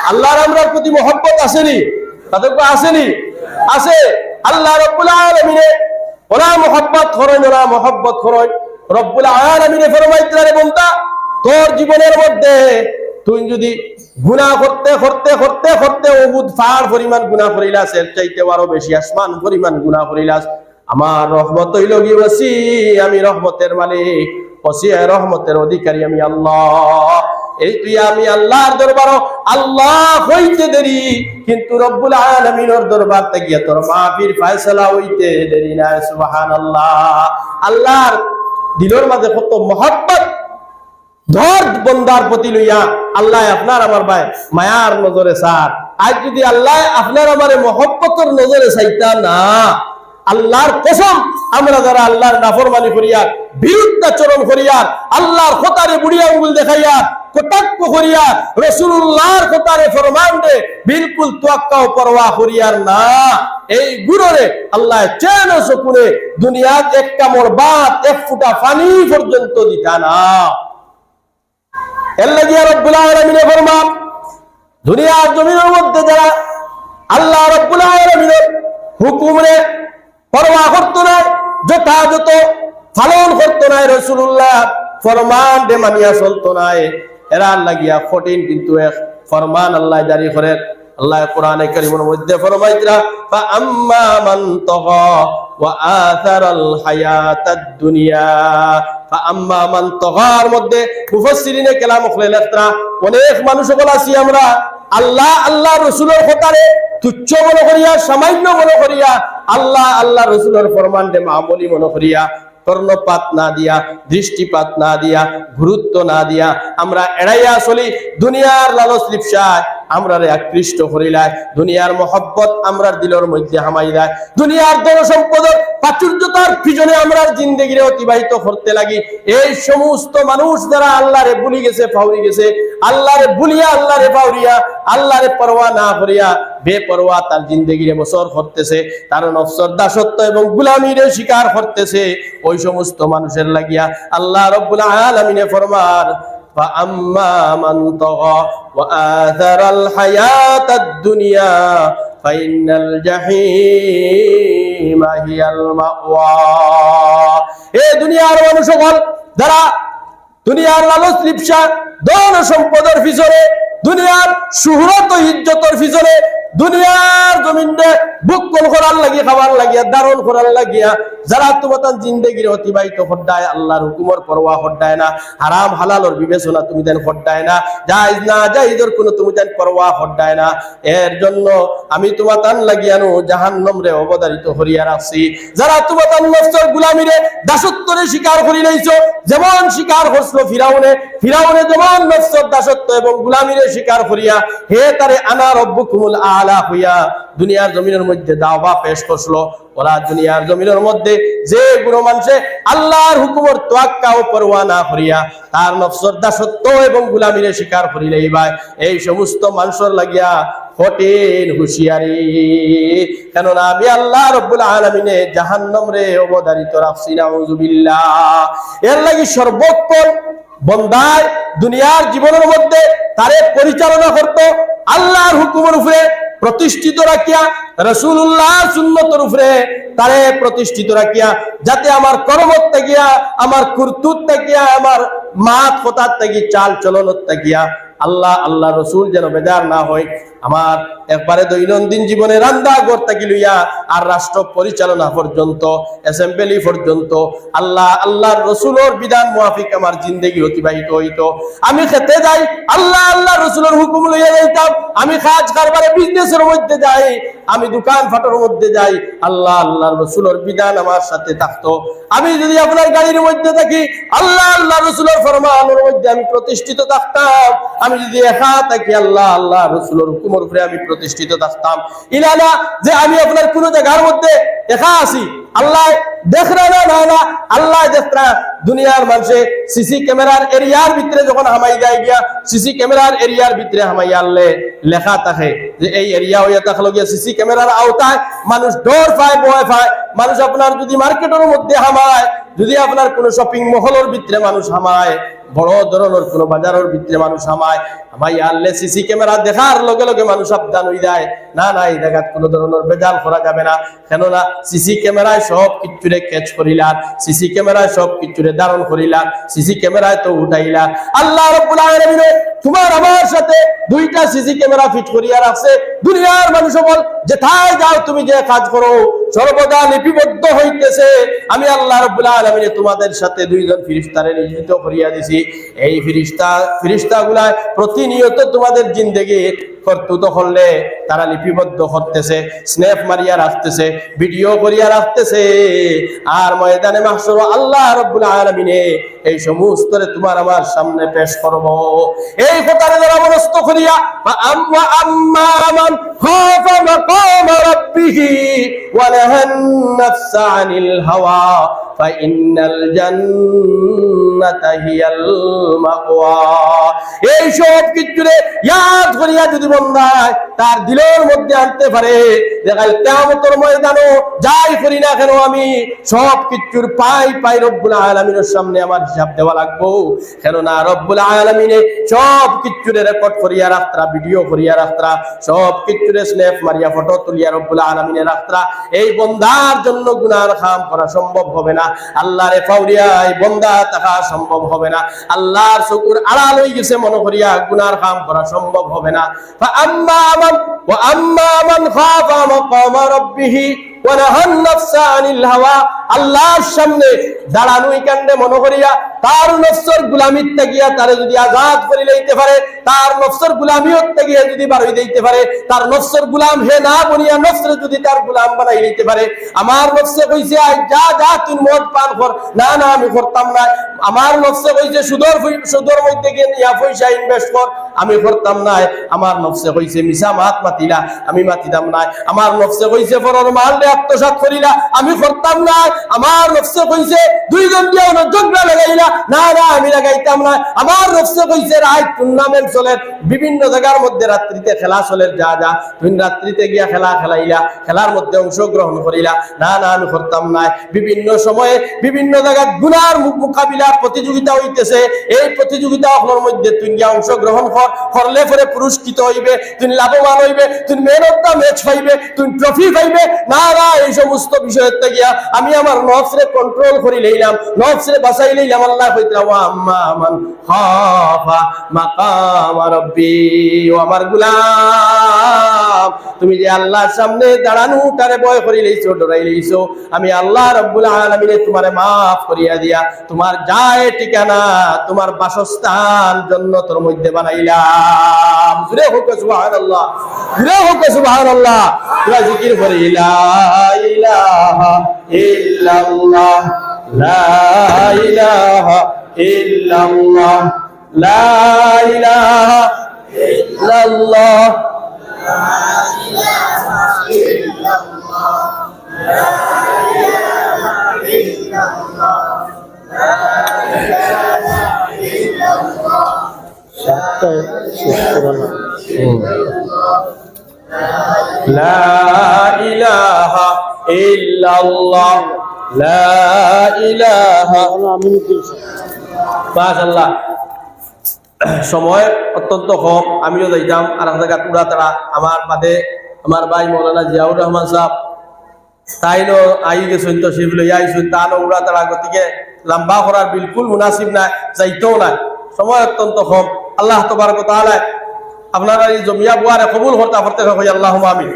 আল্লাহর আমরার প্রতি মহব্বত আসেনি? তাদের আসেনি? আছে। আল্লাহ রব্বুল আলামিনে ওরা মহব্বত করেন, ওরা মহব্বত করেন। রব্বুল আলামিনে ফরমাইতেন, রে বান্দা, তোর জীবনের মধ্যে তুই যদি গুনাহ করতে করতে করতে করতে উহুদ পাহাড় পরিমাণ গুনাহ করিলাস, এর চাইতে আরো বেশি আসমান পরিমাণ গুনাহ করিলাস, আমার রহমত হইল গিয়েছি, আমি রহমতের মালিক, ওসিয়া রহমতের অধিকারী আমি আল্লাহ। এই তুই আমি আল্লাহর দরবার, আল্লাহ হইতে দেরি, কিন্তু রব্বুল আলামিনের দরবার থেকে তোর মাহফিল ফয়সালা হইতে দেরি না। সুবহানাল্লাহ। আল্লাহর দিলের মাঝে কত মহব্বত ধর বন্দার প্রতি লইয়া আল্লাহ আপনার আমার ভাই মায়ার নজরে চান। আজ যদি আল্লাহ আপনার আমার মহব্বতের নজরে চাইতা না, আল্লাহর কসম, আমরা যারা আল্লাহর নাফরমানি করিয়া, বিরুদ্ধাচরণ করিয়া, আল্লাহর খোতারে বুড়ি আঙ্গুল দেখাইয়া, কটাক্ষ করিয়া, রাসূলুল্লাহর খোতারে ফরমান দে বিলকুল তোয়াক্কা ও পরোয়া করিয়ার না, এই গুণরে আল্লাহ চেন ও সুকুনে দুনিয়াত এক কামড় ভাত, এক ফুটা পানি পর্যন্ত দিতা না। এর লাগিয়া রব্বুল আলামিন ফরমান, দুনিয়ার জমিনের মধ্যে যারা আল্লাহ রব্বুল আলামিনের হুকুমে পরোয়া করতো না, যথাযথ পালন করতো না, রাসূলুল্লাহ ফরমান দে মানিয়া চলতো না, এরা লাগিয়া কঠিন কিন্তু এক ফরমান আল্লাহ জারি করে। আল্লাহ কোরআনে কারীমের মধ্যে ফরমাইতরা, ফা আম্মা মান তাগা ওয়া আথারাল হায়াতাদ দুনিয়া, ফা আম্মা মান তাগার মধ্যে মুফাসসিরিনে কেলাম লেখতরা, অনেক মানুষ সকল আছি আমরা আল্লাহ আল্লাহ রাসূলের খতারে তুচ্ছ মনে করিয়া, সামান্য মনে করিয়া, আল্লাহ আল্লাহ রাসূলের ফরমান দে মামুলি মনে করিয়া, কর্ণপাত না দিয়া, দৃষ্টিপাত না দিয়া, গুরুত্ব না দিয়া আমরা এড়াইয়া চলি। দুনিয়ার লালচ লিপসায় আমরা আকৃষ্ট করিলাই, দুনিয়ার মহব্বত আমরার দিলের মধ্যে হামাই দেয়, দুনিয়ার ধন সম্পদের প্রাচুর্যতার পিছনে আমরা জিন্দেগিরে অতিবাহিত করতে লাগি। এই সমস্ত মানুষ যারা আল্লাহরে ভুলি গেছে, ফাউরি গেছে, আল্লাহরে ভুলিয়া আল্লাহরে ফাউরিয়া, আল্লাহরে পরোয়া না করিয়া বেপরোয়া তার জিন্দেগিরে বছর করতেছে, তার নফসের দাসত্ব এবং গুলামির শিকার করতেছে, ওই সমস্ত মানুষের লাগিয়া আল্লাহ রব্বুল আলামিনে ফরমান, فأما من طغى وآثر الحياة الدنيا فإن الجحيم هي المأوى। এই দুনিয়ার মানুষ সকল যারা দুনিয়ার লালচ লিপসা, ধন সম্পদের পিছনে, দুনিয়ার শুহরত ও ইজ্জতের পিছনে, দুনিয়ার জমিনে বুকল করার লাগিয়া, খাবার লাগিয়া, দারণ করার লাগিয়া যারা তোমার জিন্দেগির অতিবাহিত হড্ডায়, আল্লাহর হুকুমের পরোয়া হড্ডায় না, হারাম হালালর বিবেচনা তুমি দেন হড্ডায় না, জায়েজ না জায়েজের কোনো তুমি দেন পরোয়া হড্ডায় না, এর জন্য আমি তোমার তান লাগিয়ানো জাহান্নামরে অবধারিত করিয়া রাখছি। যারা তোমার তান নফসের গুলামিরে দাসত্বরে শিকার করি লইছো, যেমন শিকার করছিল ফিরাউনে, ফিরাউনে যেমন নফসের দাসত্ব এবং গুলামিরে শিকার করিয়া হে তারে আনা রব্বুকুমুল আলা হইয়া দুনিয়ার জমিনের মধ্যে দাওয়া পেশ করছিল, ওরা দুনিয়ার জমিনের মধ্যে যে গুণ মানুষে আল্লাহর হুকুমের তোয়াক্কা ও পরোয়া না করিয়া তার নফসের দাসত্ব এবং গুলামিরে শিকার করিলেই ভাই, এই সমস্ত মানুষের লাগিয়া কঠিন হুঁশিয়ারি। কেননা আমি আল্লাহ রব্বুল আলামিনে জাহান্নামরে অবধারিত রাখছি, নাউযুবিল্লাহ। এর লাগি সর্বক্ষণ বন্দায় দুনিয়ার জীবনের মধ্যে তারে পরিচালনা করত আল্লাহর হুকুমের উপরে প্রতিষ্ঠিত রাখিয়া, রাসূলুল্লাহর সুন্নতের উপরে তারে প্রতিষ্ঠিত রাখিয়া, যাতে আমার কর্মত থাকিয়া, আমার কুরতুত থাকিয়া, আমার মাত কথার থাকি, চাল চলনত থাকিয়া আল্লাহ আল্লাহ রসুল যেন বেজার না হয়। আমার একবারে দৈনন্দিন জীবনে রান্না ঘর থাকি লইয়া আর রাষ্ট্র পরিচালনা পর্যন্ত, অ্যাসেম্বলি পর্যন্ত আল্লাহ আল্লাহর রসুলের বিধান মুআফিক আমার জিন্দেগি অতিবাহিত হইত। আমি খেতে যাই, আল্লাহ আল্লাহ রসুলের হুকুম লইয়া যাইতাম। আমি কাজ কারবারে বিজনেসের মধ্যে যাই, আমি দোকান ফাটার মধ্যে যাই, আল্লাহ আল্লাহর রসুলের বিধান আমার সাথে থাকতো। আমি যদি আপনার গাড়ির মধ্যে থাকি, আল্লাহ আল্লাহ রসুলের ফরমানের মধ্যে আমি প্রতিষ্ঠিত থাকতাম। আমি যদি একা থাকি, আল্লাহ আল্লাহ রসুলের হুকুমের উপরে আমি প্রতিষ্ঠিত থাকতাম। ইলানা যে আমি আপনার কোন জায়গার মধ্যে একা আছি, আল্লাহ দেখরা না, না আল্লাহ দেখরা। দুনিয়ার মানুষে সিসি ক্যামেরার এরিয়ার ভিতরে যখন হামাই যায় গিয়া, সিসি ক্যামেরার এরিয়ার ভিতরে হামাই আনলে লেখা থাকে যে এই এরিয়া হইয়া থাকলো গিয়া সিসি ক্যামেরার আওতায়, মানুষ ডর পায়, ভয় পায়। মানুষ আপনার যদি মার্কেটের মধ্যে হামায়, যদি আপনার কোন শপিং মহলের ভিতরে মানুষ হামায়, বড় ধরনের কোন বাজারের ভিতরে মানুষ আমায় আনলে সিসি ক্যামেরা দেখার লগে লগে মানুষ সাবধান হয়ে যায়, না না এই জায়গায় কোনো ধরনের বেজাল করা যাবে না, কেননা সিসি ক্যামেরায় সব কিছুরে ক্যাচ করিলাম, সিসি ক্যামেরায় সব কিছুরে ধারণ করিলাম, সিসি ক্যামেরায় তো উঠাইলাম। আল্লাহ রাব্বুল আলামিন তোমার আমার সাথে দুইটা সিসি ক্যামেরা ফিট করিয়া রাখছে। দুনিয়ার মানুষ বল যেথায় যাও তুমি যে কাজ করো সর্বদা লিপিবদ্ধ হইতেছে। আমি আল্লাহ রাব্বুল আলামিন তোমাদের সাথে দুইজন ফেরেশতারে নিয়োজিত করিয়া দিছি। এই ফেরেশতাগুলা প্রতিনিয়ত তোমাদের জিন্দেগি কর্তৃত্ব করলে তারা লিপিবদ্ধ করতেছে, স্ন্যাপ মারিয়া রাখতেছে, ভিডিও করিয়া রাখতেছে। আর ময়দানে মাহশর আল্লাহ রাব্বুল আলামিন এই সমস্ত তোমার আমার সামনে পেশ করব। এই কথারে যারা মনস্থ করিয়া আম্মা মান খাফা মাকাম রাব্বিহি ওয়া নাহান নাফসা আনিল হাওয়া ফাইন্নাল জান্নাতা হিয়াল মাওয়া। এই সব কিছুরে ইয়াদ করিয়া যদি বান্দা তার দিলের মধ্যে আনতে পারে, দেখাল কিয়ামতের ময়দানে যাই করি না কেন আমি সব কিছুর পাই রব্বুল আলামিনের সামনে আমার হিসাব দেওয়া লাগবো। কেননা রব্বুল আলামিনে সব কিছুরে রেকর্ড করিয়া রাখতা, ভিডিও করিয়া রাখতা, সব কিছুরে স্ন্যাপ মারিয়া ফটো তুলিয়া রব্বুল আলামিনে রাখতা। এই বন্দার জন্য গুনার কাম করা সম্ভব হবে না, আল্লাহরে ফাউরিয়া এই বন্দা থাকা সম্ভব হবে না, আল্লাহর চকুর আড়াল হয়ে গেছে মনে করিয়া গুনার কাম করা সম্ভব হবে না। আম্মা মান খাফা মাকাম রাব্বিহি ওয়া নাহান নাফসা আনিল হাওয়া, আল্লাহর সামনে দাঁড়ানোই কাণ্ডে মনে করিয়া তার নফসের গোলামির তাগিয়া তারে যদি আজাদ করে লইতে পারে, তার নফসের গোলামিয়ত তাগিয়া যদি বাড়াই দিতে পারে, তার নফসের গোলাম হে না বনিয়া নফসের যদি তার গোলাম বানাই নিতে পারে। আমার নফসে কইছে যা যা তুই মদ পান কর, না না আমি করতাম না। আমার নফসে কইছে সুদর মধ্যে গিয়ে নিয়া পয়সা ইনভেস্ট কর, আমি করতাম না। আমার নফসে কইছে মিছা মাত মাতিলা, আমি মাতিতাম না। আমার নফসে কইছে পরের মাল আত্মসাৎ করিলা, আমি করতাম না। আমার নফসে কইছে দুইজন দিয়ে ঝগড়া লাগাইলা, না না আমি লাগাইতাম না। আমার নফসে কইছে রাত টুর্নামেন্ট চলে, বিভিন্ন জায়গার মধ্যে রাত্রিতে খেলা চলে, যা যা তুই রাত্রিতে গিয়া খেলা খেলাইলা, খেলার মধ্যে অংশগ্রহণ করিলা, না না আমি করতাম না। বিভিন্ন সময়ে বিভিন্ন জায়গায় গুনার মোকাবিলা প্রতিযোগিতা হইতেছে, এই প্রতিযোগিতাগুলোর মধ্যে তুই গিয়া অংশগ্রহণ করলে পরে পুরস্কৃত হইবে, তুই লাভবান হইবে, তুই ম্যান অফ দ্য ম্যাচ পাইবে, তুই ট্রফি পাইবে। না না এই সমস্ত বিষয়ের থেকে আমি আমার নফসরে কন্ট্রোল করে লইলাম, নফসরে বাঁচাই লইলাম। আল্লাহ কইতরা ওয়া আম্মা মান খাফা মাকাম রাব্বি, ও আমার গোলাম তুমি যে আল্লাহর সামনে দাঁড়ানো তারে ভয় করে লইছো, ডরাই লইছো, আমি আল্লাহ রাব্বুল আলামিন তোমারে maaf করিয়া দিয়া তোমার যায় ঠিকানা, তোমার বাসস্থান জান্নাতের মধ্যে বানাইলাম। জোরে হোক সুবহানাল্লাহ, জোরে হোক সুবহানাল্লাহ। তোমরা জিকির করে লা ইলাহা ইল্লাল্লাহ, লা ইলাহা ইল্লাল্লাহ, লা ইলাহা ইল্লাল্লাহ, লা ইলাহা ইল্লাল্লাহ, লা ইলাহা ইল্লাল্লাহ, লা ইলাহা ইল্লাল্লাহ। সাতটা শেষ করলাম। লা ইলাহা ইল্লাল্লাহ, লা ইলাহা। মাশাআল্লাহ, সময় অত্যন্ত কম, আমিও যাইতাম আর এক জায়গা পুরা তারা আমার বাদে আমার ভাই মৌলানা জিয়াউর রহমান সাহেব তাইনো আই গেছেন, তো সেগুলো আইসুন তানো উড়া তারা, গতিকে লম্বা করার বিলকুল মুনাসিব নাই, যাইতেও নাই, সময় অত্যন্ত কম। আল্লাহ তাবারক ওয়া তাআলা আপনারা এই জমিয়া বুয়ারে কবুল করতে আল্লাহুম্মা আমিন।